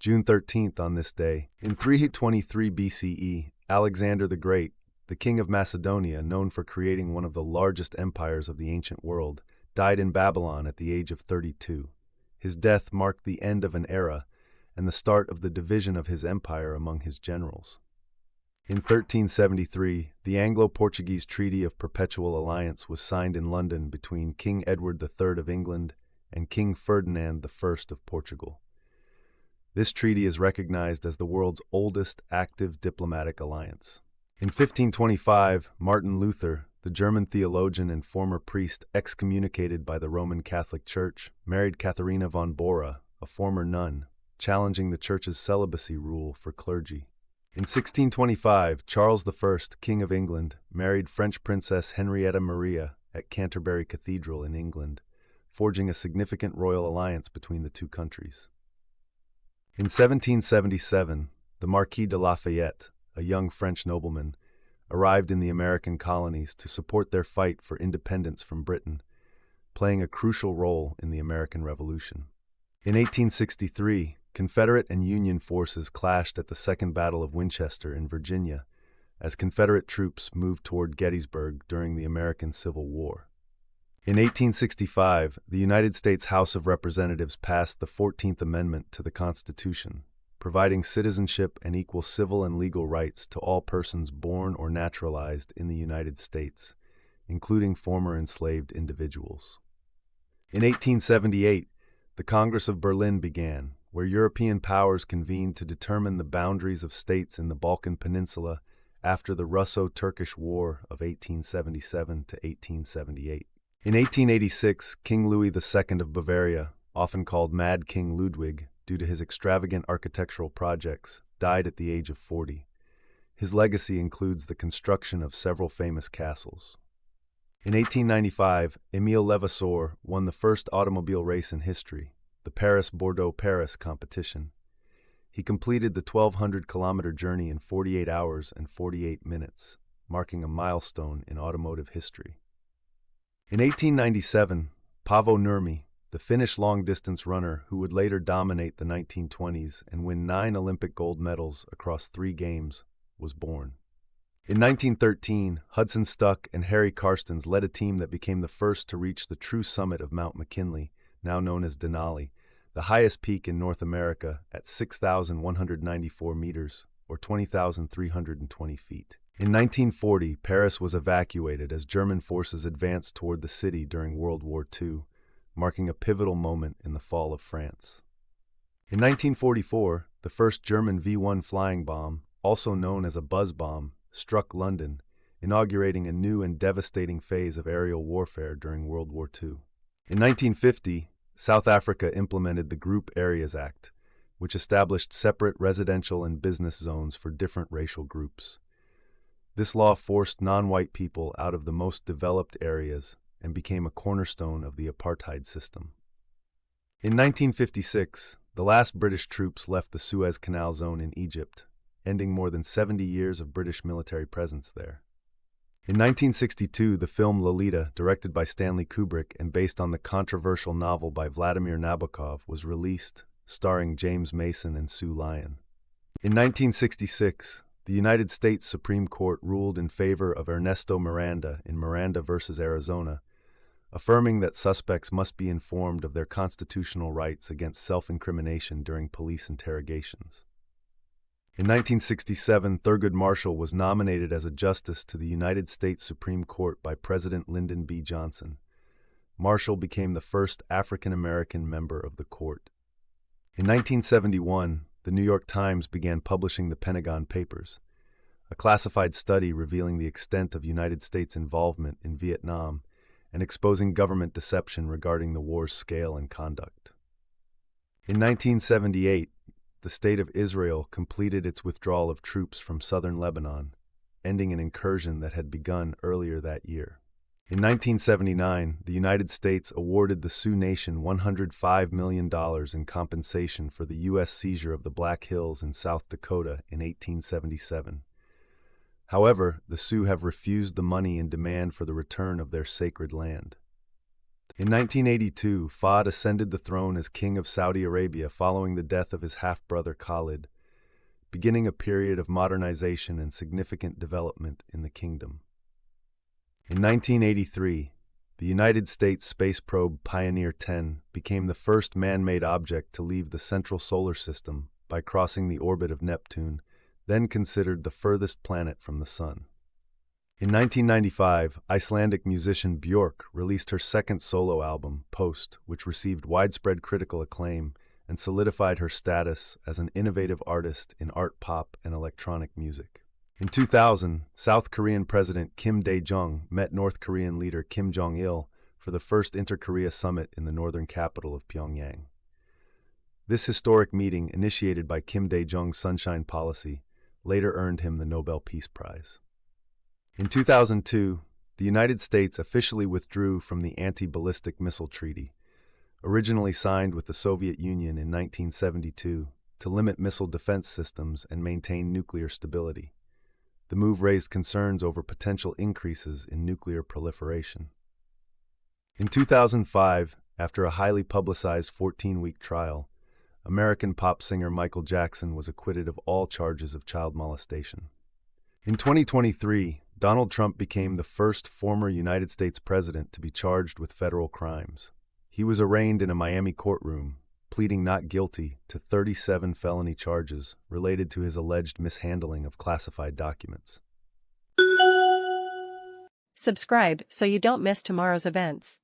June 13th on this day, in 323 BCE, Alexander the Great, the king of Macedonia, known for creating one of the largest empires of the ancient world, died in Babylon at the age of 32. His death marked the end of an era and the start of the division of his empire among his generals. In 1373, the Anglo-Portuguese Treaty of Perpetual Alliance was signed in London between King Edward III of England and King Ferdinand I of Portugal. This treaty is recognized as the world's oldest active diplomatic alliance. In 1525, Martin Luther, the German theologian and former priest excommunicated by the Roman Catholic Church, married Katharina von Bora, a former nun, challenging the Church's celibacy rule for clergy. In 1625, Charles I, King of England, married French Princess Henrietta Maria at Canterbury Cathedral in England, forging a significant royal alliance between the two countries. In 1777, the Marquis de Lafayette, a young French nobleman, arrived in the American colonies to support their fight for independence from Britain, playing a crucial role in the American Revolution. In 1863, Confederate and Union forces clashed at the Second Battle of Winchester in Virginia as Confederate troops moved toward Gettysburg during the American Civil War. In 1865, the United States House of Representatives passed the 14th Amendment to the Constitution, providing citizenship and equal civil and legal rights to all persons born or naturalized in the United States, including former enslaved individuals. In 1878, the Congress of Berlin began, where European powers convened to determine the boundaries of states in the Balkan Peninsula after the Russo-Turkish War of 1877 to 1878. In 1886, King Louis II of Bavaria, often called Mad King Ludwig due to his extravagant architectural projects, died at the age of 40. His legacy includes the construction of several famous castles. In 1895, Émile Levasseur won the first automobile race in history, the Paris-Bordeaux-Paris competition. He completed the 1,200-kilometer journey in 48 hours and 48 minutes, marking a milestone in automotive history. In 1897, Paavo Nurmi, the Finnish long-distance runner who would later dominate the 1920s and win 9 Olympic gold medals across 3 games, was born. In 1913, Hudson Stuck and Harry Karstens led a team that became the first to reach the true summit of Mount McKinley, now known as Denali, the highest peak in North America at 6,194 meters, or 20,320 feet. In 1940, Paris was evacuated as German forces advanced toward the city during World War II, marking a pivotal moment in the fall of France. In 1944, the first German V-1 flying bomb, also known as a buzz bomb, struck London, inaugurating a new and devastating phase of aerial warfare during World War II. In 1950, South Africa implemented the Group Areas Act, which established separate residential and business zones for different racial groups. This law forced non-white people out of the most developed areas and became a cornerstone of the apartheid system. In 1956, the last British troops left the Suez Canal zone in Egypt, ending more than 70 years of British military presence there. In 1962, the film Lolita, directed by Stanley Kubrick and based on the controversial novel by Vladimir Nabokov, was released, starring James Mason and Sue Lyon. In 1966, the United States Supreme Court ruled in favor of Ernesto Miranda in Miranda v. Arizona, affirming that suspects must be informed of their constitutional rights against self-incrimination during police interrogations. In 1967, Thurgood Marshall was nominated as a justice to the United States Supreme Court by President Lyndon B. Johnson. Marshall became the first African-American member of the court. In 1971, the New York Times began publishing the Pentagon Papers, a classified study revealing the extent of United States involvement in Vietnam and exposing government deception regarding the war's scale and conduct. In 1978, the State of Israel completed its withdrawal of troops from southern Lebanon, ending an incursion that had begun earlier that year. In 1979, the United States awarded the Sioux Nation $105 million in compensation for the U.S. seizure of the Black Hills in South Dakota in 1877. However, the Sioux have refused the money in demand for the return of their sacred land. In 1982, Fahd ascended the throne as King of Saudi Arabia following the death of his half-brother Khalid, beginning a period of modernization and significant development in the kingdom. In 1983, the United States space probe Pioneer 10 became the first man-made object to leave the central solar system by crossing the orbit of Neptune, then considered the furthest planet from the Sun. In 1995, Icelandic musician Björk released her second solo album, Post, which received widespread critical acclaim and solidified her status as an innovative artist in art, pop, and electronic music. In 2000, South Korean President Kim Dae-jung met North Korean leader Kim Jong-il for the first Inter-Korea summit in the northern capital of Pyongyang. This historic meeting, initiated by Kim Dae-jung's Sunshine Policy, later earned him the Nobel Peace Prize. In 2002, the United States officially withdrew from the Anti-Ballistic Missile Treaty, originally signed with the Soviet Union in 1972 to limit missile defense systems and maintain nuclear stability. The move raised concerns over potential increases in nuclear proliferation. In 2005, after a highly publicized 14-week trial, American pop singer Michael Jackson was acquitted of all charges of child molestation. In 2023, Donald Trump became the first former United States president to be charged with federal crimes. He was arraigned in a Miami courtroom, pleading not guilty to 37 felony charges related to his alleged mishandling of classified documents. Subscribe so you don't miss tomorrow's events.